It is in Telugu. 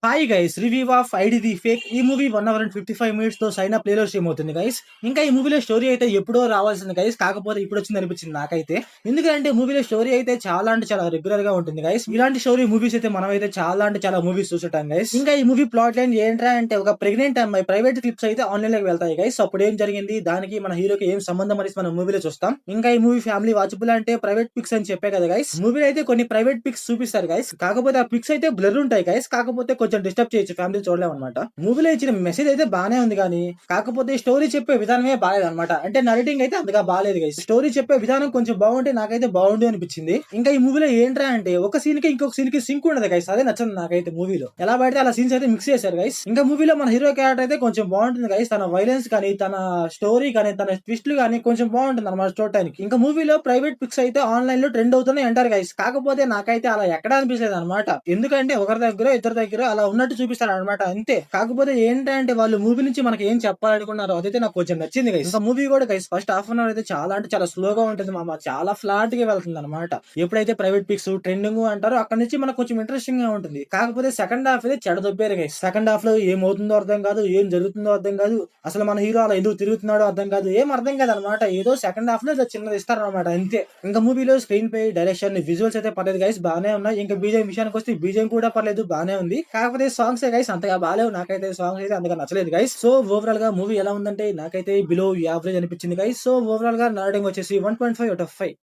Hi guys, review of ID the fake. ఈ మూవీ 1 అవర్ అండ్ 55 మినిట్స్ తో సైనా ప్లేలో స్ట్రీమ్ అవుతుంది గైస్. ఇంకా ఈ మూవీలో స్టోరీ అయితే ఎప్పుడో రావాల్సింది గైస్, కాకపోతే ఇప్పుడు వచ్చింది అనిపించింది నాకైతే. ఎందుకంటే మూవీలో స్టోరీ అయితే చాలా అంటే చాలా రెగ్యులర్ గా ఉంటుంది గైస్. ఇలాంటి స్టోరీ మూవీస్ అయితే మనం అయితే చాలా అంటే చాలా మూవీస్ చూసుంటాం గైస్. ఇంకా ఈ మూవీ ప్లాట్ లైన్ ఏంట్రా అంటే, ఒక ప్రెగ్నెంట్ అమ్మాయి ప్రైవేట్ క్లిప్స్ అయితే ఆన్లైన్ లోకి వెళ్తాయి గైస్. అప్పుడు ఏం జరిగింది, దానికి మన హీరోకి ఏం సంబంధం అనేసి మనం మూవీలో చూస్తాం. ఇంకా ఈ మూవీ ఫ్యామిలీ వాచబుల్ అంటే ప్రైవేట్ పిక్స్ అని చెప్పే కదా గైస్. మూవీలో అయితే కొన్ని ప్రైవేట్ పిక్స్ చూపిస్తారు గైస్, కాకపోతే ఆ పిక్స్ అయితే బ్లర్ ఉంటాయి గైస్. కాకపోతే కొంచెం డిస్టర్బ్ చేయొచ్చు, ఫ్యామిలీ చూడలేము అనమాట. మూవీలో ఇచ్చిన మెసేజ్ అయితే బానే ఉంది కానీ, కాకపోతే స్టోరీ చెప్పే విధానమే బాలేదు అనమాట. అంటే నరేటింగ్ అయితే అంతగా బాలేదు గైస్. స్టోరీ చెప్పే విధానం కొంచెం బాగుంటే నాకైతే బాగుండు అనిపించింది. ఇంకా ఈ మూవీలో ఏంట్రా అంటే, ఒక సీన్ కి ఇంకొక సీన్ కి సింక్ ఉండదు గైస్. అదే నచ్చదు నాకైతే మూవీలో. ఎలా పడితే అలా సీన్స్ అయితే మిక్స్ చేశారు గైస్. ఇంకా మూవీలో మన హీరో క్యారెక్టర్ అయితే కొంచెం బాగుంటుంది గైస్. తన వైలెన్స్ కానీ, తన స్టోరీ కానీ, తన ట్విస్ట్లు కానీ కొంచెం బాగుంటుంది అనమాట చూడటానికి. ఇంకా మూవీలో ప్రైవేట్ పిక్స్ అయితే ఆన్లైన్ లో ట్రెండ్ అవుతున్నాయి అంటారు గైస్. కాకపోతే నాకైతే అలా ఎక్కడ అనిపించలేదు అనమాట. ఎందుకంటే ఒకరి దగ్గర ఇద్దరి దగ్గర అలా ఉన్నట్టు చూపిస్తారు అనమాట, అంతే. కాకపోతే ఏంటంటే వాళ్ళు మూవీ నుంచి మనకి ఏం చెప్పాలనుకున్నారో అదైతే నాకు కొంచెం నచ్చింది గైస్. ఇంకా మూవీ కూడా guys first half an hour అయితే చాలా అంటే చాలా స్లోగా ఉంటుంది మామ, చాలా ఫ్లాట్ గా వెళ్తుంది అనమాట. ఎప్పుడైతే ప్రైవేట్ పిక్స్ ట్రెండింగ్ అంటారో అక్కడ నుంచి మనకు కొంచెం ఇంట్రెస్టింగ్ గా ఉంటుంది. కాకపోతే సెకండ్ హాఫ్ అయితే చెడదొబ్బారు గైస్. సెకండ్ హాఫ్ లో ఏమవుతుందో అర్థం కాదు, ఏం జరుగుతుందో అర్థం కాదు, అసలు మన హీరో అలా ఎందుకు తిరుగుతున్నాడో అర్థం కాదు, ఏం అర్థం కాదు అనమాట. ఏదో సెకండ్ హాఫ్ లో ఏదో చిన్నది ఇస్తారనమాట, అంతే. ఇంకా మూవీలో స్క్రీన్ పై డైరెక్షన్ విజువల్స్ అయితే పర్లేదు గైస్, బానే ఉన్నాయి. ఇంకా బీజేం విషయానికి వస్తే బీజేం కూడా పర్లేదు, బానే ఉంది. కాకపోతే సాంగ్స్ గైస్ అంతగా బాలేవు, నాకైతే సాంగ్స్ అయితే అంతగా నచ్చలేదు గైస్. సో ఓవరాల్ గా మూవీ ఎలా ఉందంటే నాకైతే బిలో యావరేజ్ అనిపించింది గైస్. సో ఓవరాల్ గా నా రేటింగ్ వచ్చేసి 1.5 out of 5.